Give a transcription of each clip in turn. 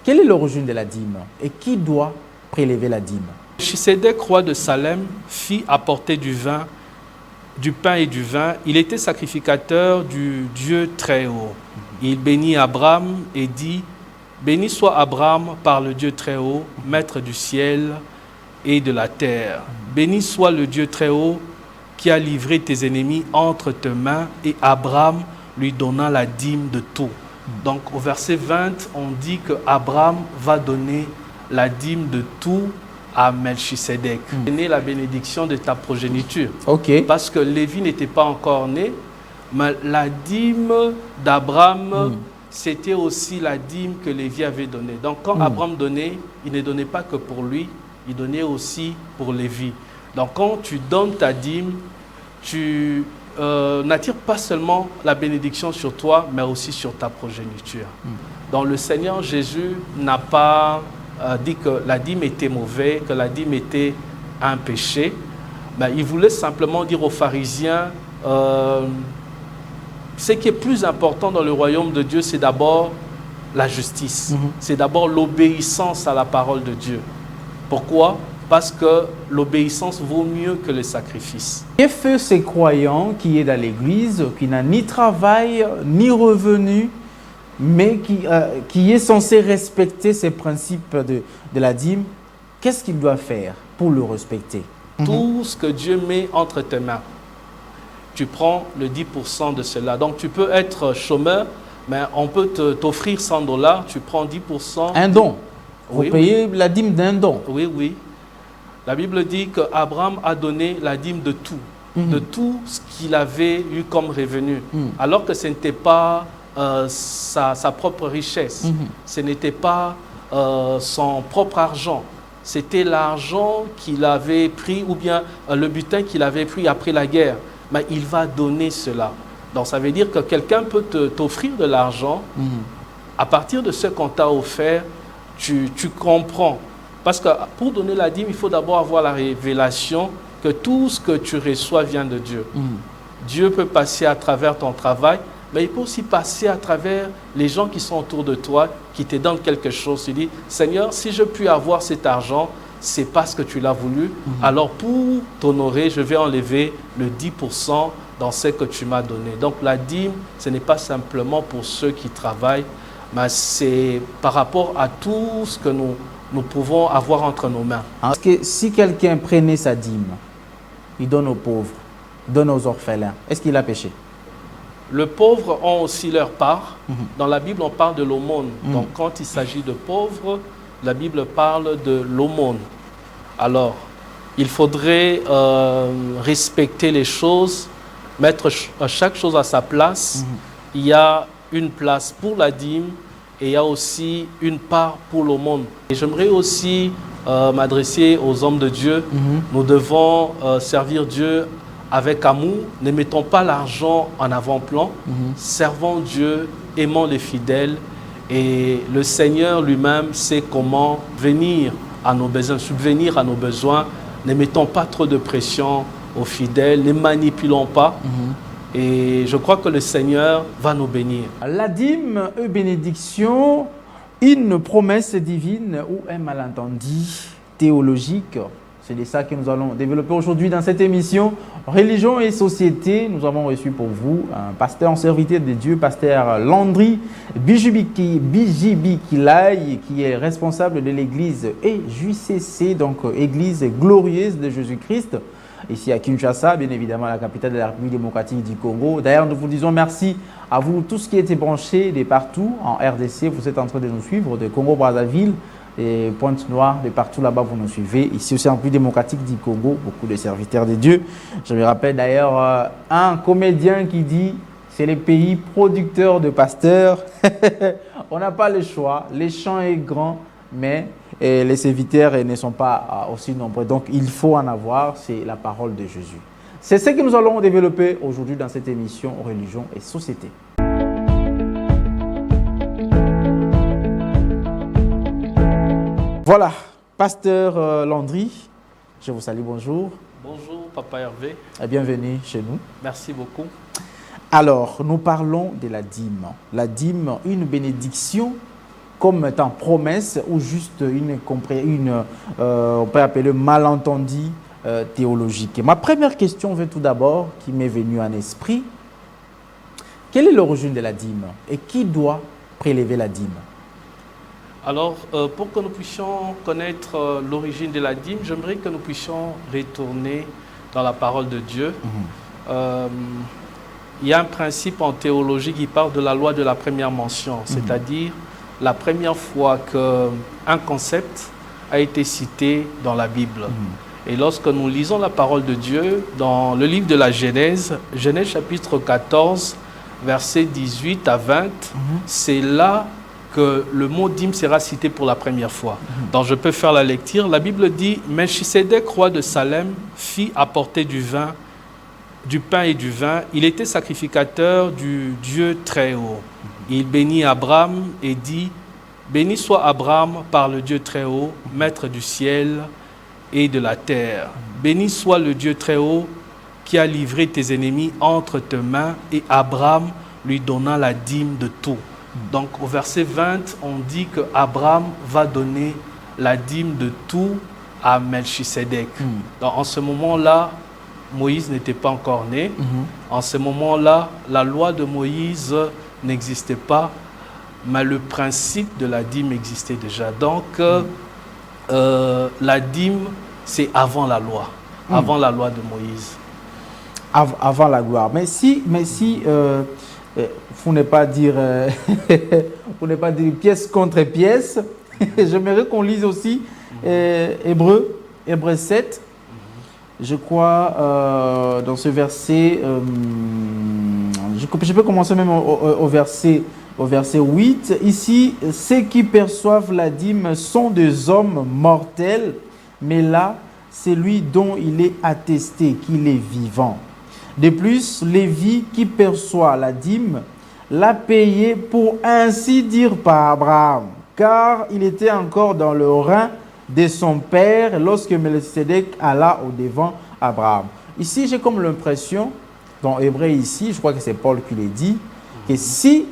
Quelle est l'origine de la dîme et qui doit prélever la dîme? Melchisédek, roi de Salem, fit apporter du vin, du pain et du vin. Il était sacrificateur du Dieu Très-Haut. Il bénit Abraham et dit: béni soit Abraham par le Dieu Très-Haut, maître du ciel et de la terre. Béni soit le Dieu Très-Haut qui a livré tes ennemis entre tes mains, et Abraham lui donna la dîme de tout. Donc au verset 20, on dit que Abraham va donner la dîme de tout à Melchisédek. Donner la bénédiction de ta progéniture. Ok. Parce que Lévi n'était pas encore né, mais la dîme d'Abraham, c'était aussi la dîme que Lévi avait donnée. Donc quand Abraham donnait, il ne donnait pas que pour lui, il donnait aussi pour Lévi. Donc quand tu donnes ta dîme, tu n'attires pas seulement la bénédiction sur toi, mais aussi sur ta progéniture. Donc le Seigneur Jésus n'a pas dit que la dîme était mauvaise, que la dîme était un péché. Mais il voulait simplement dire aux pharisiens, ce qui est plus important dans le royaume de Dieu, c'est d'abord la justice. C'est d'abord l'obéissance à la parole de Dieu. Pourquoi? Parce que l'obéissance vaut mieux que le sacrifice. Que fait ce croyant qui est dans l'église, qui n'a ni travail, ni revenu, mais qui est censé respecter ces principes de la dîme? Qu'est-ce qu'il doit faire pour le respecter? Tout ce que Dieu met entre tes mains, tu prends le 10% de cela. Donc tu peux être chômeur, mais on peut t'offrir 100 $, tu prends 10%. Un don. Vous Oui, payez la dîme d'un don. Oui, oui. La Bible dit qu'Abraham a donné la dîme de tout ce qu'il avait eu comme revenu, alors que ce n'était pas sa propre richesse, ce n'était pas son propre argent, c'était l'argent qu'il avait pris ou bien le butin qu'il avait pris après la guerre. Mais il va donner cela. Donc ça veut dire que quelqu'un peut t'offrir de l'argent, à partir de ce qu'on t'a offert, tu comprends. Parce que pour donner la dîme, il faut d'abord avoir la révélation que tout ce que tu reçois vient de Dieu. Dieu peut passer à travers ton travail, mais il peut aussi passer à travers les gens qui sont autour de toi, qui te donnent quelque chose. Tu dis, Seigneur, si je puis avoir cet argent, c'est parce que tu l'as voulu. Alors pour t'honorer, je vais enlever le 10% dans ce que tu m'as donné. Donc la dîme, ce n'est pas simplement pour ceux qui travaillent, mais c'est par rapport à tout ce que nous pouvons avoir entre nos mains. Parce que si quelqu'un prenait sa dîme, il donne aux pauvres, donne aux orphelins, est-ce qu'il a péché? Les pauvres ont aussi leur part. Dans la Bible, on parle de l'aumône. Donc quand il s'agit de pauvres, la Bible parle de l'aumône. Alors, il faudrait respecter les choses, mettre chaque chose à sa place. Il y a une place pour la dîme, et il y a aussi une part pour l'aumône. Et j'aimerais aussi m'adresser aux hommes de Dieu. Nous devons servir Dieu avec amour. Ne mettons pas l'argent en avant-plan. Servons Dieu, aimons les fidèles. Et le Seigneur lui-même sait comment venir à nos besoins, subvenir à nos besoins. Ne mettons pas trop de pression aux fidèles, ne manipulons pas. Et je crois que le Seigneur va nous bénir. La dîme et bénédiction, une promesse divine ou un malentendu théologique. C'est de ça que nous allons développer aujourd'hui dans cette émission Religion et Société. Nous avons reçu pour vous un pasteur serviteur de Dieu, pasteur Landry Bijibikilai, qui est responsable de l'église EJCC, donc Église glorieuse de Jésus-Christ, ici à Kinshasa, bien évidemment la capitale de la République démocratique du Congo. D'ailleurs, nous vous disons merci à vous tous qui étaient branchés de partout en RDC. Vous êtes en train de nous suivre de Congo-Brazzaville et Pointe-Noire, de partout là-bas, vous nous suivez. Ici aussi en République démocratique du Congo, beaucoup de serviteurs de Dieu. Je me rappelle d'ailleurs un comédien qui dit c'est le pays producteur de pasteurs. On n'a pas le choix. Les champs est grand, mais les serviteurs ne sont pas aussi nombreux. Donc il faut en avoir, c'est la parole de Jésus. C'est ce que nous allons développer aujourd'hui dans cette émission Religion et Société. Voilà, pasteur Landry, je vous salue, bonjour. Bonjour, Papa Hervé. Et bienvenue chez nous. Merci beaucoup. Alors, nous parlons de la dîme. La dîme, une bénédiction comme étant promesse ou juste on peut appeler malentendu théologique. Ma première question vient tout d'abord, qui m'est venue en esprit. Quelle est l'origine de la dîme et qui doit prélever la dîme? Alors, pour que nous puissions connaître l'origine de la dîme, j'aimerais que nous puissions retourner dans la parole de Dieu. Il y a un principe en théologie qui parle de la loi de la première mention, c'est-à-dire la première fois qu'un concept a été cité dans la Bible. Et lorsque nous lisons la parole de Dieu dans le livre de la Genèse, Genèse chapitre 14, versets 18 à 20, c'est là que le mot dîme sera cité pour la première fois. Donc je peux faire la lecture. La Bible dit « Melchisédek, roi de Salem, fit apporter du pain et du vin. Il était sacrificateur du Dieu très haut. Il bénit Abraham et dit « Béni soit Abraham par le Dieu très haut, maître du ciel et de la terre. Béni soit le Dieu très haut qui a livré tes ennemis entre tes mains. » Et Abraham lui donna la dîme de tout. Donc au verset 20, on dit que Abraham va donner la dîme de tout à Melchisédek. Donc en ce moment-là, Moïse n'était pas encore né. En ce moment-là, la loi de Moïse n'existait pas, mais le principe de la dîme existait déjà. Donc la dîme, c'est avant la loi de Moïse. Avant la gloire. Mais si faut ne pas dire pièce contre pièce, j'aimerais qu'on lise aussi Hébreux 7. Je crois dans ce verset, je peux commencer même au verset 8. Ici, ceux qui perçoivent la dîme sont des hommes mortels, mais là, c'est lui dont il est attesté qu'il est vivant. De plus, Lévi qui perçoit la dîme l'a payé pour ainsi dire par Abraham, car il était encore dans le rein de son père lorsque Melchisédek alla au-devant Abraham. Ici, j'ai comme l'impression, dans Hébreu ici, je crois que c'est Paul qui l'a dit, que si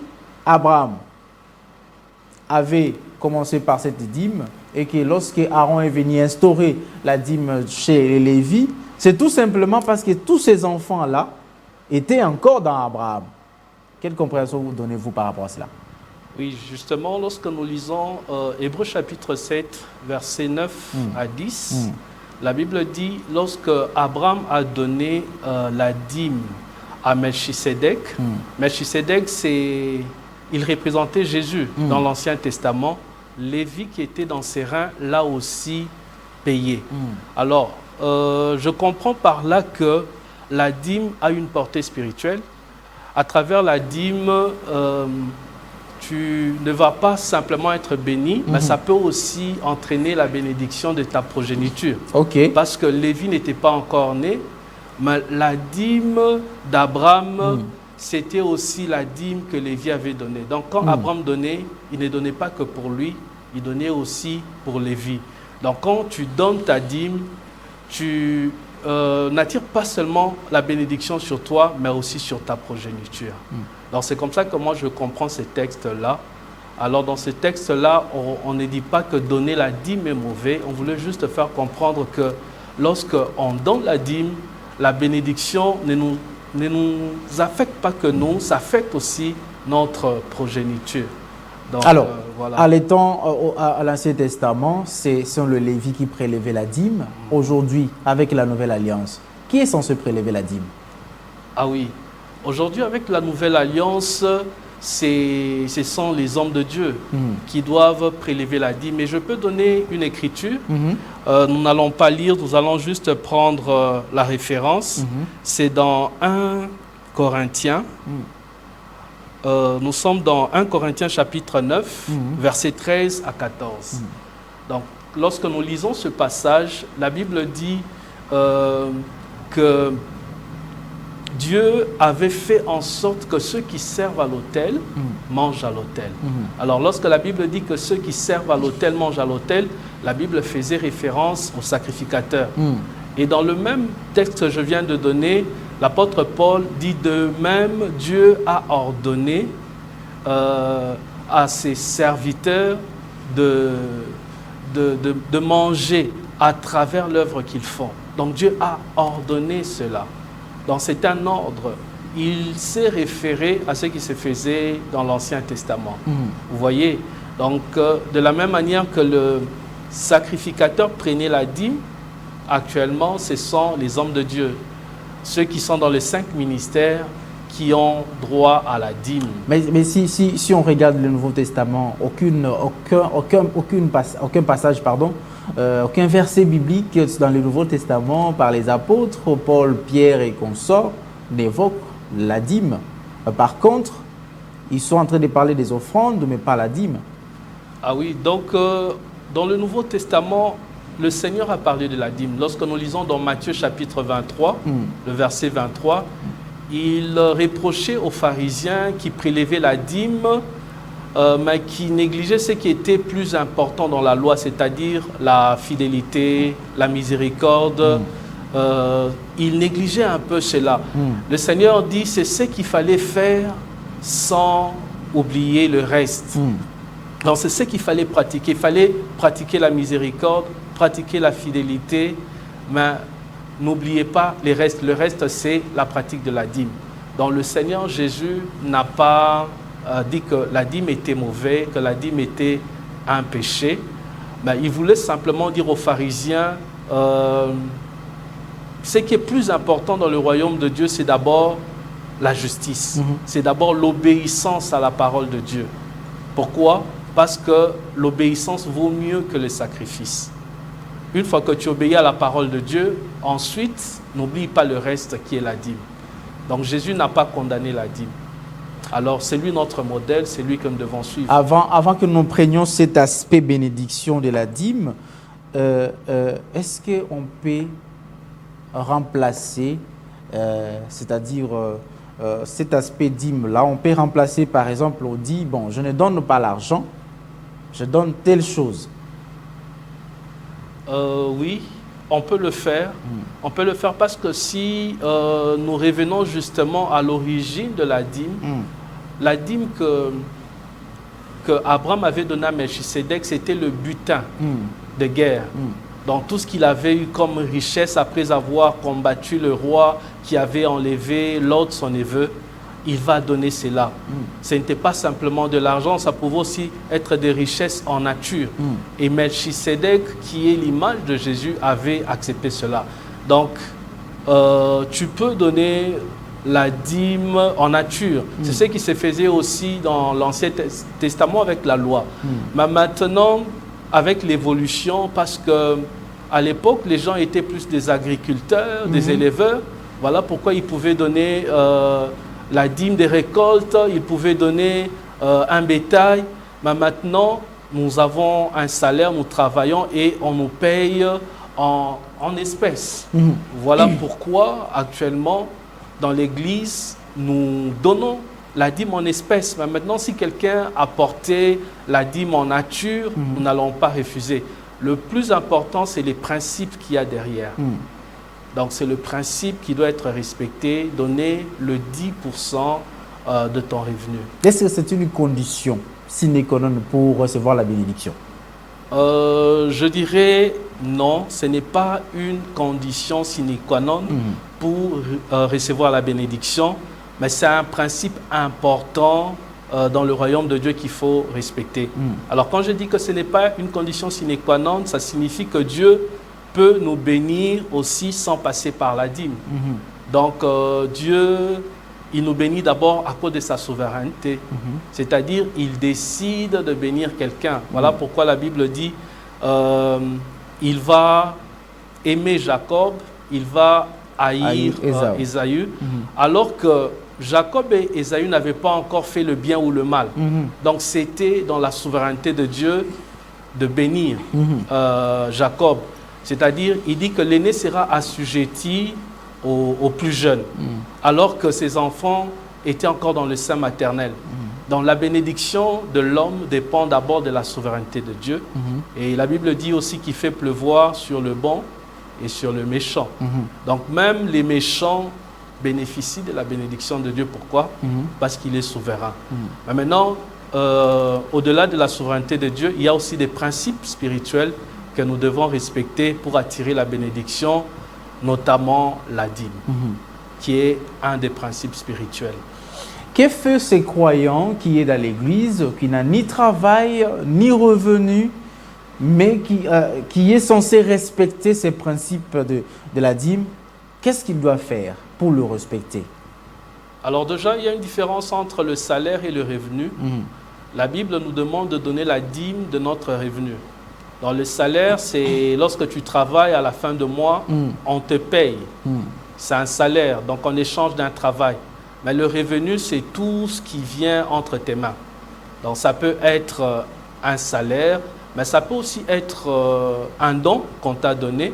Abraham avait commencé par cette dîme et que lorsque Aaron est venu instaurer la dîme chez les Lévi, c'est tout simplement parce que tous ces enfants-là étaient encore dans Abraham. Quelle compréhension vous donnez-vous par rapport à cela? Oui, justement, lorsque nous lisons Hébreux chapitre 7, versets 9 à 10, la Bible dit, lorsque Abraham a donné la dîme à Melchisédek, Melchisédek, il représentait Jésus dans l'Ancien Testament. Lévi, qui était dans ses reins, l'a aussi payé. Alors, je comprends par là que la dîme a une portée spirituelle. À travers la dîme, tu ne vas pas simplement être béni, mais ça peut aussi entraîner la bénédiction de ta progéniture. Parce que Lévi n'était pas encore né, mais la dîme d'Abraham, c'était aussi la dîme que Lévi avait donnée. Donc quand Abraham donnait, il ne donnait pas que pour lui, il donnait aussi pour Lévi. Donc quand tu donnes ta dîme, tu n'attires pas seulement la bénédiction sur toi, mais aussi sur ta progéniture. Donc c'est comme ça que moi je comprends ces textes-là. Alors dans ces textes-là, on ne dit pas que donner la dîme est mauvais, on voulait juste faire comprendre que lorsqu'on donne la dîme, la bénédiction ne nous affecte pas que nous, ça affecte aussi notre progéniture. Donc, alors, voilà. à l'étant à l'Ancien Testament, c'est le Lévi qui prélevait la dîme. Aujourd'hui, avec la Nouvelle Alliance, qui est censé prélever la dîme? Ah oui, aujourd'hui avec la Nouvelle Alliance, ce sont les hommes de Dieu qui doivent prélever la dîme. Mais je peux donner une écriture. Nous n'allons pas lire, nous allons juste prendre la référence. C'est dans 1 Corinthiens. Nous sommes dans 1 Corinthiens chapitre 9, versets 13 à 14. Donc, lorsque nous lisons ce passage, la Bible dit que Dieu avait fait en sorte que ceux qui servent à l'autel mangent à l'autel. Alors, lorsque la Bible dit que ceux qui servent à l'autel mangent à l'autel, la Bible faisait référence aux sacrificateurs. Et dans le même texte que je viens de donner, l'apôtre Paul dit de même, Dieu a ordonné à ses serviteurs de manger à travers l'œuvre qu'ils font. Donc Dieu a ordonné cela. Donc c'est un ordre. Il s'est référé à ce qui se faisait dans l'Ancien Testament. Vous voyez? Donc de la même manière que le sacrificateur prenait la dîme, actuellement ce sont les hommes de Dieu, ceux qui sont dans les 5 ministères qui ont droit à la dîme. Mais si on regarde le Nouveau Testament, aucun passage, aucun verset biblique dans le Nouveau Testament par les apôtres, Paul, Pierre et consorts, n'évoque la dîme. Par contre, ils sont en train de parler des offrandes, mais pas la dîme. Ah oui, donc dans le Nouveau Testament, le Seigneur a parlé de la dîme. Lorsque nous lisons dans Matthieu chapitre 23, le verset 23, il reprochait aux pharisiens qui prélevaient la dîme, mais qui négligeaient ce qui était plus important dans la loi, c'est-à-dire la fidélité, la miséricorde. Il négligeait un peu cela. Le Seigneur dit, c'est ce qu'il fallait faire sans oublier le reste. Donc c'est ce qu'il fallait pratiquer. Il fallait pratiquer la miséricorde, pratiquer la fidélité, mais n'oubliez pas les restes. Le reste, c'est la pratique de la dîme. Donc le Seigneur Jésus n'a pas dit que la dîme était mauvaise, que la dîme était un péché, mais il voulait simplement dire aux pharisiens, ce qui est plus important dans le royaume de Dieu, c'est d'abord la justice. C'est d'abord l'obéissance à la parole de Dieu. Pourquoi? Parce que l'obéissance vaut mieux que le sacrifice. Une fois que tu obéis à la parole de Dieu, ensuite, n'oublie pas le reste qui est la dîme. Donc Jésus n'a pas condamné la dîme. Alors c'est lui notre modèle, c'est lui que nous devons suivre. Avant que nous prenions cet aspect bénédiction de la dîme, est-ce qu'on peut remplacer, c'est-à-dire cet aspect dîme-là, on peut remplacer par exemple, on dit, bon, je ne donne pas l'argent, je donne telle chose. Oui, on peut le faire. On peut le faire parce que si nous revenons justement à l'origine de la dîme que Abraham avait donné à Melchisedec, c'était le butin de guerre. Donc tout ce qu'il avait eu comme richesse après avoir combattu le roi qui avait enlevé Lot, son neveu, il va donner cela. Ce n'était pas simplement de l'argent, ça pouvait aussi être des richesses en nature. Et Melchisedec, qui est l'image de Jésus, avait accepté cela. Donc, tu peux donner la dîme en nature. C'est ce qui se faisait aussi dans l'Ancien Testament avec la loi. Mais maintenant, avec l'évolution, parce que à l'époque, les gens étaient plus des agriculteurs, des éleveurs. Voilà pourquoi ils pouvaient donner la dîme des récoltes, ils pouvaient donner un bétail. Mais maintenant, nous avons un salaire, nous travaillons et on nous paye en espèces. Voilà pourquoi actuellement, dans l'Église, nous donnons la dîme en espèces. Mais maintenant, si quelqu'un apportait la dîme en nature, nous n'allons pas refuser. Le plus important, c'est les principes qu'il y a derrière. Donc, c'est le principe qui doit être respecté, donner le 10% de ton revenu. Est-ce que c'est une condition sine qua non pour recevoir la bénédiction? Je dirais non, ce n'est pas une condition sine qua non pour recevoir la bénédiction, mais c'est un principe important dans le royaume de Dieu qu'il faut respecter. Alors quand je dis que ce n'est pas une condition sine qua non, ça signifie que Dieu peut nous bénir aussi sans passer par la dîme. Donc Dieu, il nous bénit d'abord à cause de sa souveraineté. C'est-à-dire, il décide de bénir quelqu'un. Voilà pourquoi la Bible dit, il va aimer Jacob, il va haïr Ésaü, alors que Jacob et Ésaü n'avaient pas encore fait le bien ou le mal. Donc c'était dans la souveraineté de Dieu de bénir Jacob. C'est-à-dire, il dit que l'aîné sera assujetti aux plus jeunes, alors que ses enfants étaient encore dans le sein maternel. Donc la bénédiction de l'homme dépend d'abord de la souveraineté de Dieu. Et la Bible dit aussi qu'il fait pleuvoir sur le bon et sur le méchant. Donc même les méchants bénéficient de la bénédiction de Dieu. Pourquoi? Parce qu'il est souverain. Mais maintenant, au-delà de la souveraineté de Dieu, il y a aussi des principes spirituels que nous devons respecter pour attirer la bénédiction, notamment la dîme, qui est un des principes spirituels. Que fait ce croyant qui est dans l'église, qui n'a ni travail, ni revenu, mais qui est censé respecter ces principes de la dîme? Qu'est-ce qu'il doit faire pour le respecter? Alors déjà, il y a une différence entre le salaire et le revenu. La Bible nous demande de donner la dîme de notre revenu. Dans le salaire, c'est lorsque tu travailles à la fin de mois, on te paye. C'est un salaire, donc en échange d'un travail. Mais le revenu, c'est tout ce qui vient entre tes mains. Donc ça peut être un salaire, mais ça peut aussi être un don qu'on t'a donné.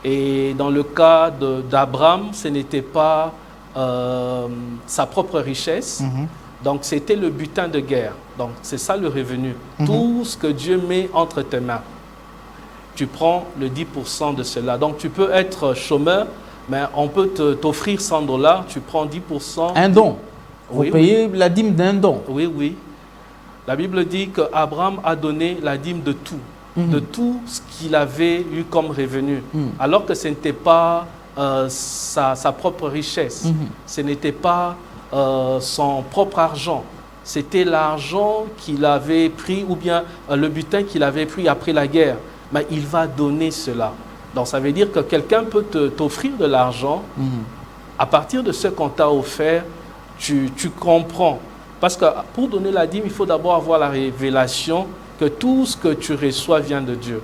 Et dans le cas d'Abraham, ce n'était pas sa propre richesse. Donc c'était le butin de guerre. Donc c'est ça le revenu. Tout ce que Dieu met entre tes mains. Tu prends le 10% de cela. Donc tu peux être chômeur, mais on peut t'offrir 100 $, tu prends 10%. Un don. Vous Oui, payez la dîme d'un don. Oui, oui. La Bible dit qu'Abraham a donné la dîme de tout ce qu'il avait eu comme revenu, alors que ce n'était pas sa propre richesse, ce n'était pas son propre argent, c'était l'argent qu'il avait pris ou bien le butin qu'il avait pris après la guerre. Mais il va donner cela. Donc ça veut dire que quelqu'un peut t'offrir de l'argent. À partir de ce qu'on t'a offert, tu comprends. Parce que pour donner la dîme, il faut d'abord avoir la révélation que tout ce que tu reçois vient de Dieu.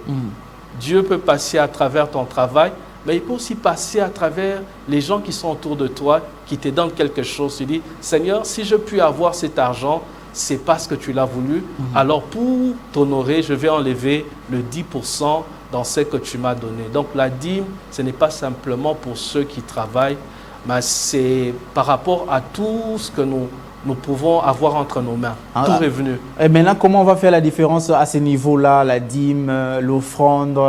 Dieu peut passer à travers ton travail, mais il peut aussi passer à travers les gens qui sont autour de toi, qui te donnent quelque chose. Tu dis, Seigneur, si je puis avoir cet argent, c'est parce que tu l'as voulu. Alors pour t'honorer, je vais enlever le 10% dans ce que tu m'as donné. Donc la dîme, ce n'est pas simplement pour ceux qui travaillent, mais c'est par rapport à tout ce que nous pouvons avoir entre nos mains, tout revenu. Et maintenant, comment on va faire la différence à ce niveau-là, la dîme, l'offrande,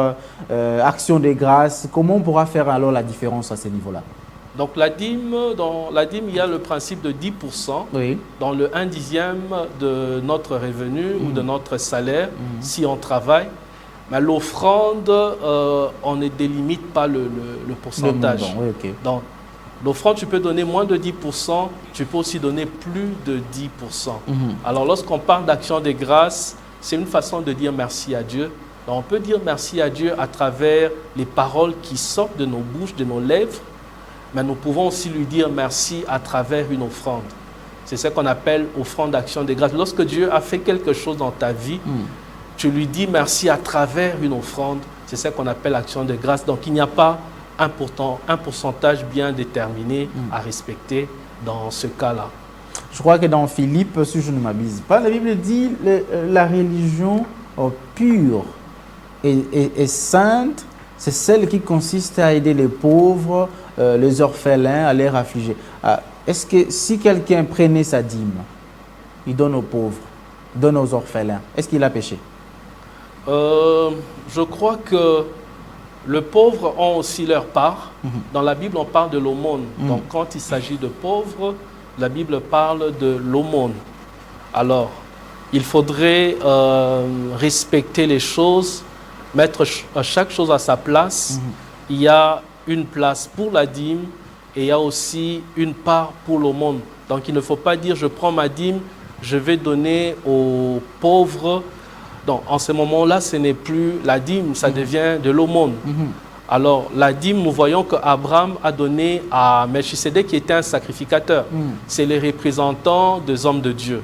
action de grâce? Comment on pourra faire alors la différence à ce niveau-là? Donc dans la dîme, il y a le principe de 10%, Oui. dans le 1/10 de notre revenu ou de notre salaire, si on travaille. Mais l'offrande, on ne délimite pas le pourcentage. Le montant, oui, ok. Donc, l'offrande, tu peux donner moins de 10%, tu peux aussi donner plus de 10%. Alors, lorsqu'on parle d'action de grâce, c'est une façon de dire merci à Dieu. Donc, on peut dire merci à Dieu à travers les paroles qui sortent de nos bouches, de nos lèvres, mais nous pouvons aussi lui dire merci à travers une offrande. C'est ce qu'on appelle offrande d'action de grâce. Lorsque Dieu a fait quelque chose dans ta vie, tu lui dis merci à travers une offrande. C'est ce qu'on appelle action de grâce. Donc, il n'y a pas un pourcentage bien déterminé à respecter dans ce cas-là. Je crois que dans Philippe, si je ne m'abuse pas, la Bible dit la religion pure et sainte, c'est celle qui consiste à aider les pauvres, les orphelins, à les affliger. Est-ce que si quelqu'un prenait sa dîme, il donne aux pauvres, donne aux orphelins, est-ce qu'il a péché? Je crois que les pauvres ont aussi leur part. Dans la Bible, on parle de l'aumône. Donc, quand il s'agit de pauvres, la Bible parle de l'aumône. Alors, il faudrait respecter les choses, mettre chaque chose à sa place. Il y a une place pour la dîme et il y a aussi une part pour l'aumône. Donc, il ne faut pas dire, je prends ma dîme, je vais donner aux pauvres. Donc, en ce moment-là, ce n'est plus la dîme, ça devient de l'aumône. Alors, la dîme, nous voyons qu'Abraham a donné à Melchisédek, qui était un sacrificateur. C'est les représentants des hommes de Dieu.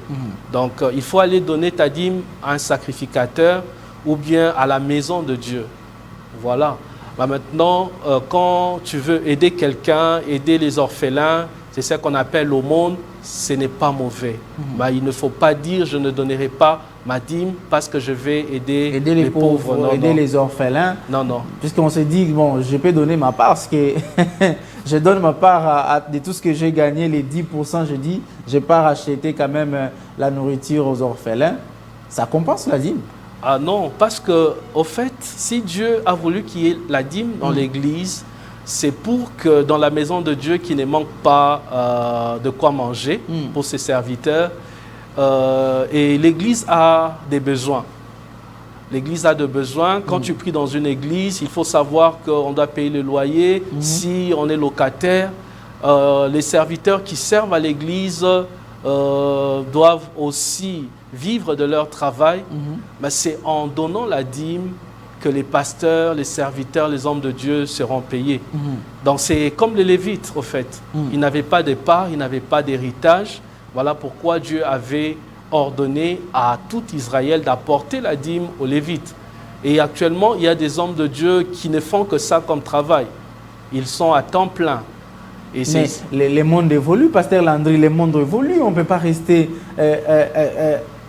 Donc, il faut aller donner ta dîme à un sacrificateur ou bien à la maison de Dieu. Voilà. Bah, maintenant, quand tu veux aider quelqu'un, aider les orphelins, c'est ce qu'on appelle l'aumône, ce n'est pas mauvais. Bah, il ne faut pas dire je ne donnerai pas ma dîme parce que je vais aider les pauvres. Non, aider les orphelins. Non, non. Puisqu'on s'est dit, bon, je peux donner ma part parce que je donne ma part de tout ce que j'ai gagné, les 10%, je dis, je pars acheter quand même la nourriture aux orphelins. Ça compense la dîme. Ah non, parce que, au fait, si Dieu a voulu qu'il y ait la dîme dans l'église, c'est pour que dans la maison de Dieu, qu'il ne manque pas de quoi manger pour ses serviteurs. et l'Église a des besoins. L'Église a des besoins. Quand tu pries dans une église, il faut savoir qu'on doit payer le loyer. Si on est locataire, les serviteurs qui servent à l'Église doivent aussi vivre de leur travail. Mais c'est en donnant la dîme que les pasteurs, les serviteurs, les hommes de Dieu seront payés. Donc c'est comme les Lévites, au fait. Ils n'avaient pas de part, ils n'avaient pas d'héritage. Voilà pourquoi Dieu avait ordonné à tout Israël d'apporter la dîme aux Lévites. Et actuellement, il y a des hommes de Dieu qui ne font que ça comme travail. Ils sont à temps plein. Et mais les mondes évoluent, Pasteur Landry, les mondes évoluent. On ne peut pas rester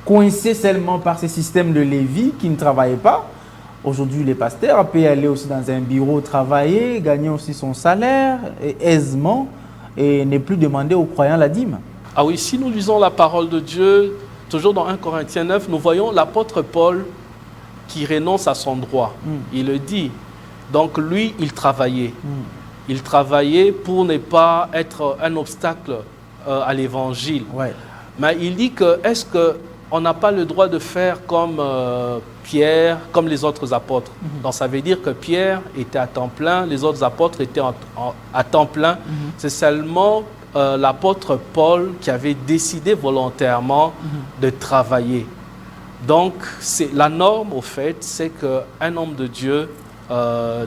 coincé seulement par ces systèmes de Lévi qui ne travaillent pas. Aujourd'hui, les pasteurs peuvent aller aussi dans un bureau travailler, gagner aussi son salaire aisément et ne plus demander aux croyants la dîme. Ah oui, si nous lisons la parole de Dieu, toujours dans 1 Corinthiens 9, nous voyons l'apôtre Paul qui renonce à son droit. Il le dit. Donc lui, il travaillait. Il travaillait pour ne pas être un obstacle à l'évangile. Ouais. Mais il dit que est-ce qu'on n'a pas le droit de faire comme Pierre, comme les autres apôtres? Donc ça veut dire que Pierre était à temps plein, les autres apôtres étaient à temps plein. C'est seulement l'apôtre Paul qui avait décidé volontairement de travailler. Donc, la norme, au fait, c'est qu'un homme de Dieu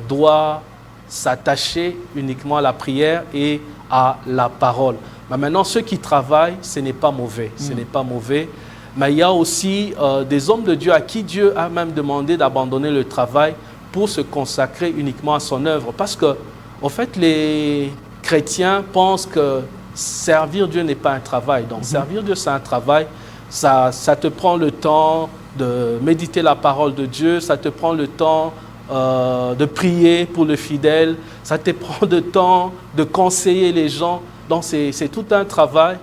doit s'attacher uniquement à la prière et à la parole. Mais maintenant, ceux qui travaillent, ce n'est pas mauvais. Ce n'est pas mauvais. Mais il y a aussi des hommes de Dieu à qui Dieu a même demandé d'abandonner le travail pour se consacrer uniquement à son œuvre. Parce que, au fait, les chrétiens pensent que servir Dieu n'est pas un travail. Donc, servir Dieu, c'est un travail. Ça te prend le temps de méditer la parole de Dieu, ça te prend le temps de prier pour le fidèle, ça te prend le temps de conseiller les gens. Donc, c'est tout un travail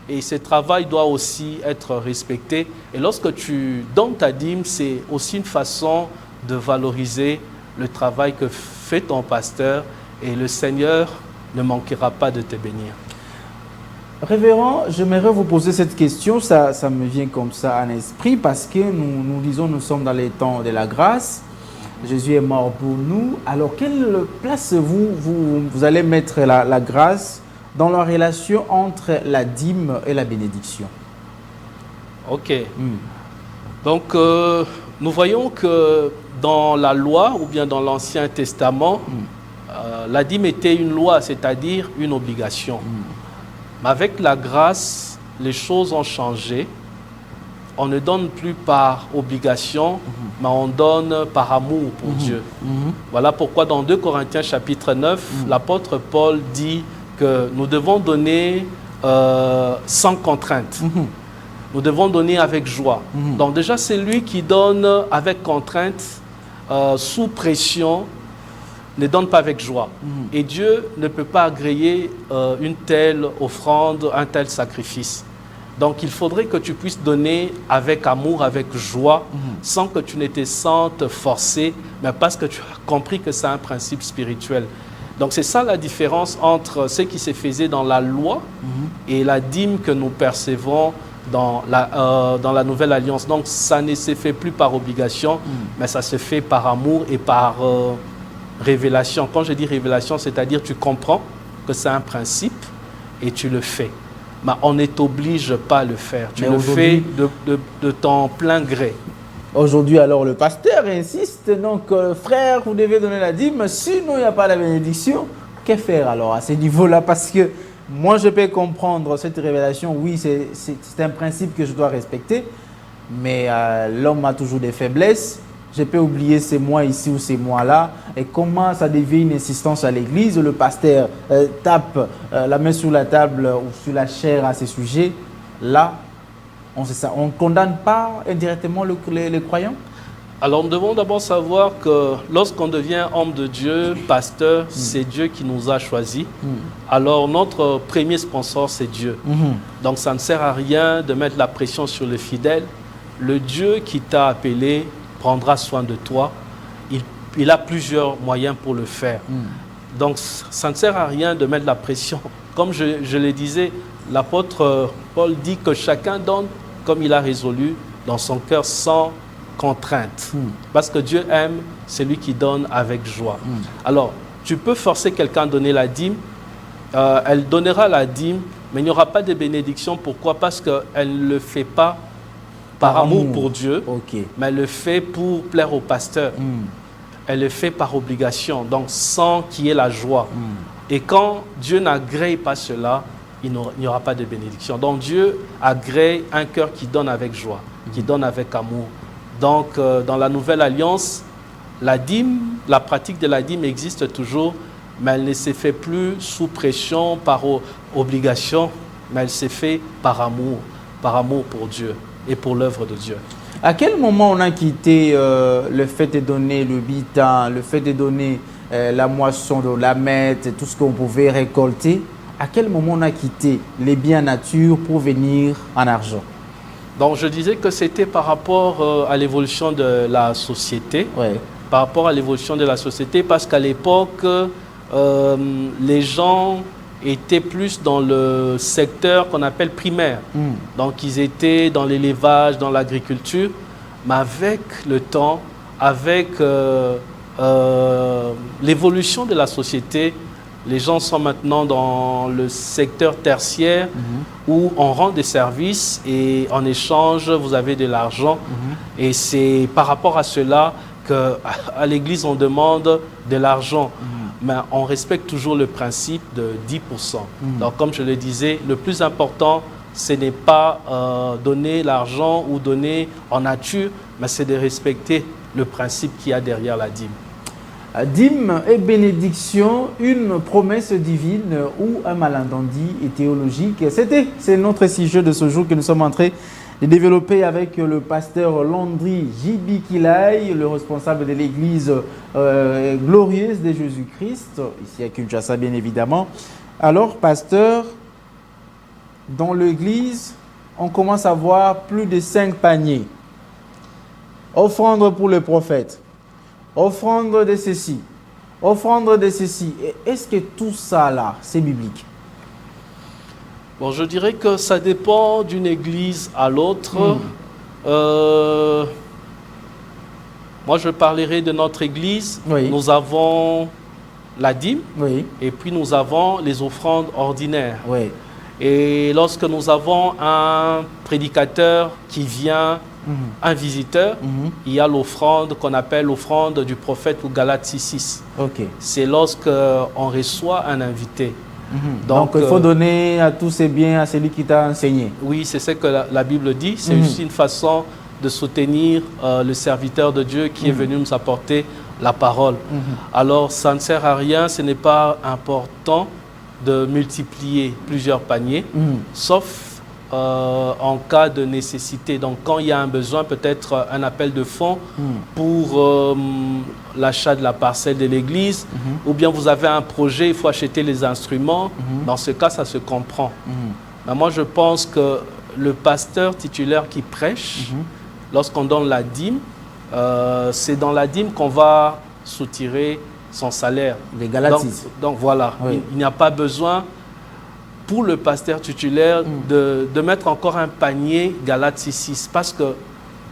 et ce travail doit aussi être respecté. Et lorsque tu donnes ta dîme, c'est aussi une façon de valoriser le travail que fait ton pasteur et le Seigneur ne manquera pas de te bénir. Révérend, j'aimerais vous poser cette question, ça me vient comme ça en esprit parce que nous disons nous sommes dans les temps de la grâce, Jésus est mort pour nous. Alors quelle place vous allez mettre la grâce dans la relation entre la dîme et la bénédiction? Ok. Donc nous voyons que dans la loi ou bien dans l'Ancien Testament, la dîme était une loi, c'est-à-dire une obligation. Mais avec la grâce, les choses ont changé. On ne donne plus par obligation, mais on donne par amour pour Dieu. Voilà pourquoi dans 2 Corinthiens chapitre 9, l'apôtre Paul dit que nous devons donner sans contrainte. Nous devons donner avec joie. Donc déjà, c'est lui qui donne avec contrainte, sous pression, ne donne pas avec joie. Et Dieu ne peut pas agréer une telle offrande, un tel sacrifice. Donc il faudrait que tu puisses donner avec amour, avec joie, sans que tu ne te sentes forcé, mais parce que tu as compris que c'est un principe spirituel. Donc c'est ça la différence entre ce qui se faisait dans la loi et la dîme que nous percevons dans la nouvelle alliance. Donc ça ne se fait plus par obligation, mais ça se fait par amour et par révélation. Quand je dis révélation, c'est-à-dire tu comprends que c'est un principe et tu le fais. Mais on ne t'oblige pas à le faire. Tu le fais de ton plein gré. Aujourd'hui, alors, le pasteur insiste, donc, frère, vous devez donner la dîme, sinon il n'y a pas la bénédiction. Que faire alors à ce niveau-là? Parce que moi, je peux comprendre cette révélation. Oui, c'est un principe que je dois respecter, mais l'homme a toujours des faiblesses. Je peux oublier ces mois ici ou ces mois-là. Et comment ça devient une insistance à l'église? Le pasteur tape la main sur la table ou sur la chair à ces sujets. Là, on ne condamne pas indirectement les croyants? Alors, nous devons d'abord savoir que lorsqu'on devient homme de Dieu, pasteur, c'est Dieu qui nous a choisis. Alors, notre premier sponsor, c'est Dieu. Donc, ça ne sert à rien de mettre la pression sur les fidèles. Le Dieu qui t'a appelé prendra soin de toi. Il a plusieurs moyens pour le faire. Donc, ça ne sert à rien de mettre la pression. Comme je le disais, l'apôtre Paul dit que chacun donne comme il a résolu dans son cœur sans contrainte. Parce que Dieu aime celui qui donne avec joie. Alors, tu peux forcer quelqu'un à donner la dîme, elle donnera la dîme, mais il n'y aura pas de bénédiction. Pourquoi? Parce qu'elle ne le fait pas par amour pour Dieu, mais elle le fait pour plaire au pasteur. Elle le fait par obligation, donc sans qu'il y ait la joie. Et quand Dieu n'agrée pas cela, il n'y aura pas de bénédiction. Donc Dieu agrée un cœur qui donne avec joie, qui donne avec amour. Donc dans la Nouvelle Alliance, la dîme, la pratique de la dîme existe toujours, mais elle ne se fait plus sous pression, par obligation, mais elle se fait par amour pour Dieu et pour l'œuvre de Dieu. À quel moment on a quitté le fait de donner le butin, le fait de donner la moisson de la mette, tout ce qu'on pouvait récolter? À quel moment on a quitté les biens nature pour venir en argent? Donc je disais que c'était par rapport à l'évolution de la société. Par rapport à l'évolution de la société, parce qu'à l'époque, les gens étaient plus dans le secteur qu'on appelle primaire. Donc ils étaient dans l'élevage, dans l'agriculture, mais avec le temps, avec l'évolution de la société, les gens sont maintenant dans le secteur tertiaire où on rend des services et en échange, vous avez de l'argent. Et c'est par rapport à cela qu'à l'Église, on demande de l'argent. Mais on respecte toujours le principe de 10%. Donc, comme je le disais, le plus important, ce n'est pas donner l'argent ou donner en nature, mais c'est de respecter le principe qu'il y a derrière la dîme. Dîme et bénédiction, une promesse divine ou un malentendu et théologique. C'est notre sujet de ce jour que nous sommes en train de développer avec le pasteur Landry Jibikilai, le responsable de l'église glorieuse de Jésus-Christ, ici à Kinshasa bien évidemment. Alors, pasteur, dans l'église, on commence à voir plus de 5 paniers. Offrande pour le prophète, offrande de ceci, offrande de ceci. Est-ce que tout ça là, c'est biblique? Bon, je dirais que ça dépend d'une église à l'autre. Moi, je parlerai de notre église. Nous avons la dîme et puis nous avons les offrandes ordinaires. Et lorsque nous avons un prédicateur qui vient, un visiteur, il y a l'offrande qu'on appelle l'offrande du prophète ou Galates 6.6. C'est lorsque on reçoit un invité. Donc il faut donner à tous ses biens à celui qui t'a enseigné. Oui, c'est ce que la Bible dit. C'est aussi une façon de soutenir le serviteur de Dieu qui est venu nous apporter la parole. Alors ça ne sert à rien, ce n'est pas important de multiplier plusieurs paniers, sauf en cas de nécessité. Donc quand il y a un besoin, peut-être un appel de fonds pour l'achat de la parcelle de l'église, ou bien vous avez un projet, il faut acheter les instruments, dans ce cas ça se comprend. Mais moi je pense que le pasteur titulaire qui prêche, lorsqu'on donne la dîme, c'est dans la dîme qu'on va soutirer son salaire. Les Galates. Donc voilà, il n'y a pas besoin pour le pasteur titulaire de mettre encore un panier Galates 6.6 parce que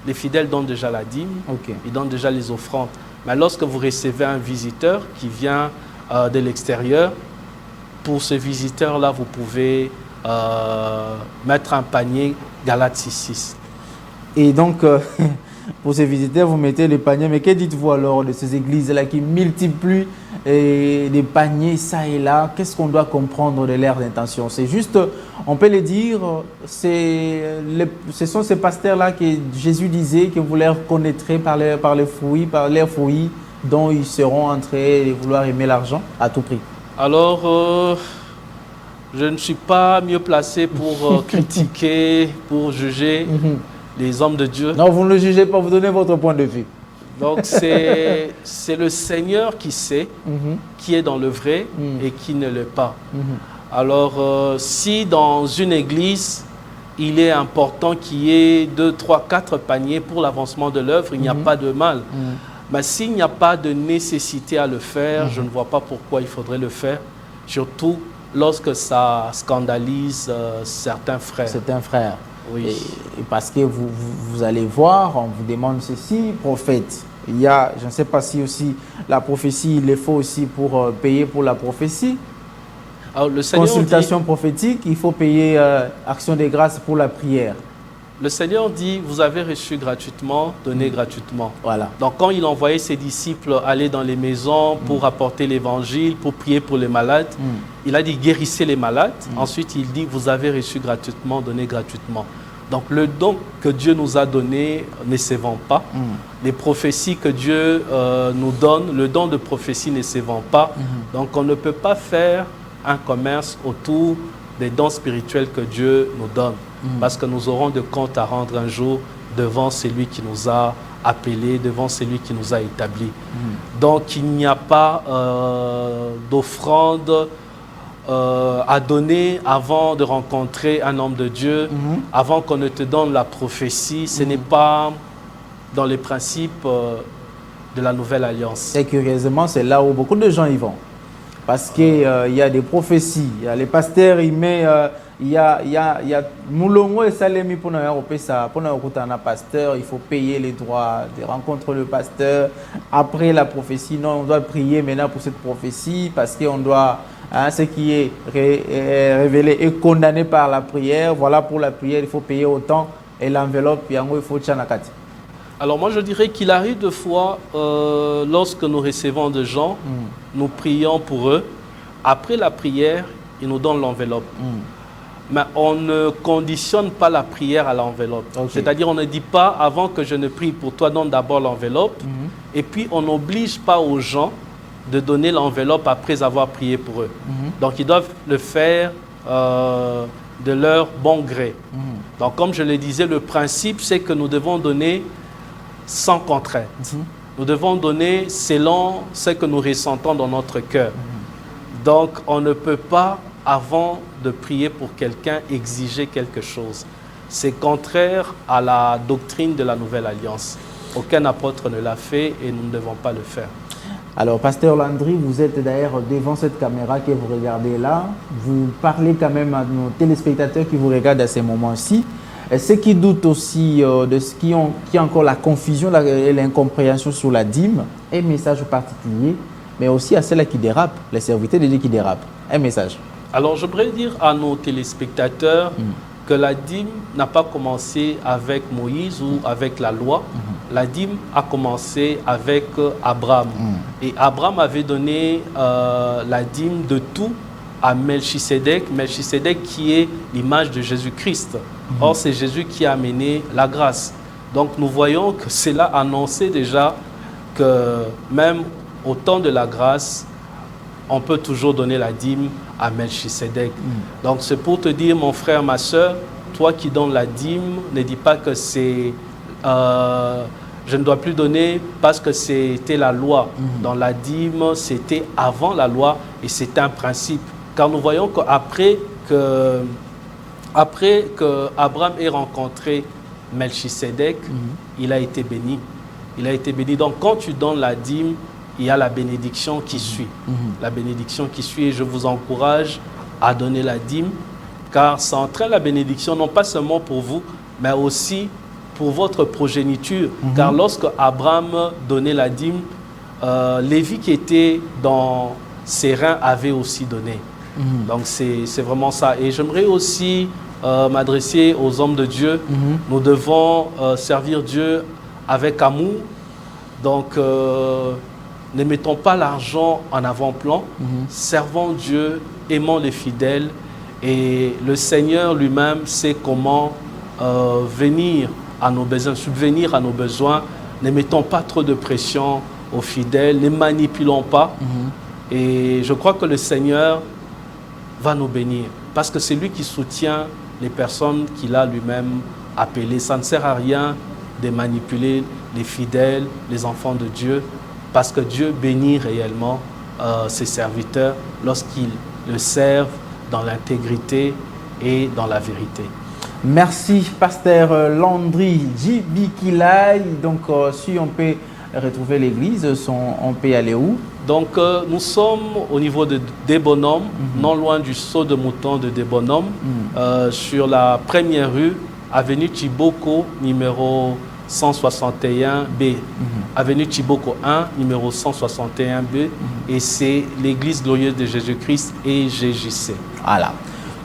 les fidèles donnent déjà la dîme, ils donnent déjà les offrandes. Mais lorsque vous recevez un visiteur qui vient de l'extérieur, pour ce visiteur-là, vous pouvez mettre un panier Galates 6.6. Et donc, pour ces visiteurs, vous mettez les paniers. Mais que dites-vous alors de ces églises-là qui multiplient des paniers ça et là? Qu'est-ce qu'on doit comprendre de leurs intentions? C'est juste, on peut le dire, ce sont ces pasteurs-là que Jésus disait que vous les reconnaîtrez par leurs fruits dont ils seront en train de vouloir aimer l'argent à tout prix. Alors, je ne suis pas mieux placé pour critiquer, pour juger les hommes de Dieu. Non, vous ne le jugez pas, vous donnez votre point de vue. Donc c'est le Seigneur qui sait qui est dans le vrai et qui ne l'est pas. Alors si dans une église, il est important qu'il y ait 2, 3, 4 paniers pour l'avancement de l'œuvre, il n'y a pas de mal. Mais s'il n'y a pas de nécessité à le faire, je ne vois pas pourquoi il faudrait le faire, surtout lorsque ça scandalise certains frères. Oui. Et parce que vous allez voir, on vous demande ceci, prophète. Il y a, je ne sais pas si aussi la prophétie, il le faut aussi pour payer pour la prophétie. Alors, le Seigneur Consultation prophétique, il faut payer action de grâce pour la prière. Le Seigneur dit, vous avez reçu gratuitement, donnez gratuitement. Voilà. Donc quand il envoyait ses disciples aller dans les maisons pour apporter l'évangile, pour prier pour les malades, il a dit guérissez les malades. Ensuite il dit, vous avez reçu gratuitement, donnez gratuitement. Donc le don que Dieu nous a donné ne se vend pas. Les prophéties que Dieu nous donne, le don de prophétie ne se vend pas. Donc on ne peut pas faire un commerce autour des dons spirituels que Dieu nous donne. Parce que nous aurons de comptes à rendre un jour devant celui qui nous a appelés, devant celui qui nous a établis. Donc il n'y a pas d'offrande à donner avant de rencontrer un homme de Dieu, avant qu'on ne te donne la prophétie. Ce n'est pas dans les principes de la Nouvelle Alliance. Et curieusement, c'est là où beaucoup de gens y vont. Parce qu'il y a des prophéties. Les pasteurs, ils mettent... Il y a Moulongo et Salemi pour nous écouter un pasteur, il faut payer les droits de rencontrer le pasteur. Après la prophétie, non, on doit prier maintenant pour cette prophétie parce qu'on doit, ce qui est révélé est condamné par la prière. Voilà, pour la prière, il faut payer autant et l'enveloppe, il faut tchanakati. Alors moi je dirais qu'il arrive de fois, lorsque nous recevons des gens, nous prions pour eux. Après la prière, ils nous donnent l'enveloppe. Mais on ne conditionne pas la prière à l'enveloppe. Okay. C'est-à-dire on ne dit pas avant que je ne prie pour toi, donne d'abord l'enveloppe. Et puis on n'oblige pas aux gens de donner l'enveloppe après avoir prié pour eux. Donc ils doivent le faire de leur bon gré. Donc comme je le disais, le principe c'est que nous devons donner sans contrainte. Nous devons donner selon ce que nous ressentons dans notre cœur. Donc on ne peut pas, avant de prier pour quelqu'un, exiger quelque chose. C'est contraire à la doctrine de la Nouvelle Alliance. Aucun apôtre ne l'a fait et nous ne devons pas le faire. Alors, Pasteur Landry, vous êtes d'ailleurs devant cette caméra que vous regardez là. Vous parlez quand même à nos téléspectateurs qui vous regardent à ces moments-ci. Ceux qui doutent aussi de ce qui a encore la confusion et l'incompréhension sur la dîme, un message particulier, mais aussi à ceux-là qui dérapent, les serviteurs de Dieu qui dérapent. Un message. Alors, je voudrais dire à nos téléspectateurs que la dîme n'a pas commencé avec Moïse ou avec la loi. La dîme a commencé avec Abraham. Et Abraham avait donné la dîme de tout à Melchisédek. Melchisédek qui est l'image de Jésus-Christ. Or, c'est Jésus qui a amené la grâce. Donc, nous voyons que cela annonçait déjà que même au temps de la grâce, on peut toujours donner la dîme à Melchisédek. Donc c'est pour te dire, mon frère, ma soeur, toi qui donnes la dîme, ne dis pas que c'est... je ne dois plus donner parce que c'était la loi. Dans la dîme, c'était avant la loi et c'est un principe. Car nous voyons qu'après que Abraham ait rencontré Melchisédek, il a été béni. Il a été béni. Donc quand tu donnes la dîme, il y a la bénédiction qui suit. La bénédiction qui suit, et je vous encourage à donner la dîme, car ça entraîne la bénédiction, non pas seulement pour vous, mais aussi pour votre progéniture. Car lorsque Abraham donnait la dîme, Lévi qui était dans ses reins avait aussi donné. Donc c'est vraiment ça. Et j'aimerais aussi m'adresser aux hommes de Dieu. Nous devons servir Dieu avec amour. Donc, ne mettons pas l'argent en avant-plan, servons Dieu, aimons les fidèles et le Seigneur lui-même sait comment venir à nos besoins, subvenir à nos besoins. Ne mettons pas trop de pression aux fidèles, ne manipulons pas et je crois que le Seigneur va nous bénir parce que c'est lui qui soutient les personnes qu'il a lui-même appelées. Ça ne sert à rien de manipuler les fidèles, les enfants de Dieu, parce que Dieu bénit réellement ses serviteurs lorsqu'ils le servent dans l'intégrité et dans la vérité. Merci, Pasteur Landry Djibikilai. Donc, si on peut retrouver l'église, on peut aller où? Donc, nous sommes au niveau de Débonhomme, non loin du saut de mouton de Débonhomme, sur la première rue avenue Chiboko, numéro 161B. Avenue Chiboko 1, numéro 161B. Et c'est l'Église glorieuse de Jésus-Christ et GJC. Voilà.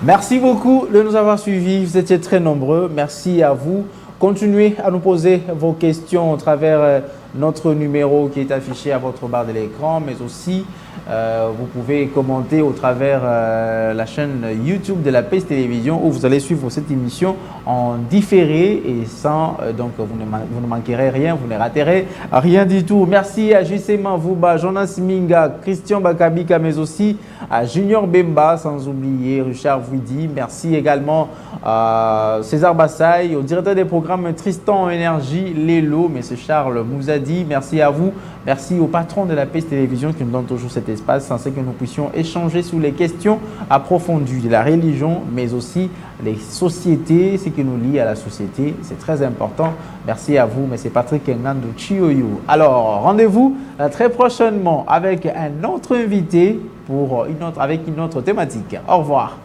Merci beaucoup de nous avoir suivis. Vous étiez très nombreux. Merci à vous. Continuez à nous poser vos questions au travers notre numéro qui est affiché à votre barre de l'écran, mais aussi vous pouvez commenter au travers la chaîne YouTube de la PES Télévision où vous allez suivre cette émission en différé et sans, donc vous ne manquerez rien, vous ne raterez rien du tout. Merci à JC Mavouba, Jonas Minga, Christian Bakabika, mais aussi à Junior Bemba, sans oublier Richard Vouidi. Merci également à César Bassaï, au directeur des programmes Tristan Énergie, Lélo, M. Charles Mouzadi. Merci à vous. Merci au patron de la PES Télévision qui nous donne toujours cet espace, censé que nous puissions échanger sur les questions approfondies de la religion, mais aussi les sociétés, ce qui nous lie à la société. C'est très important. Merci à vous. Mais c'est Patrick Ngando Chioyo. Alors, rendez-vous très prochainement avec un autre invité avec une autre thématique. Au revoir.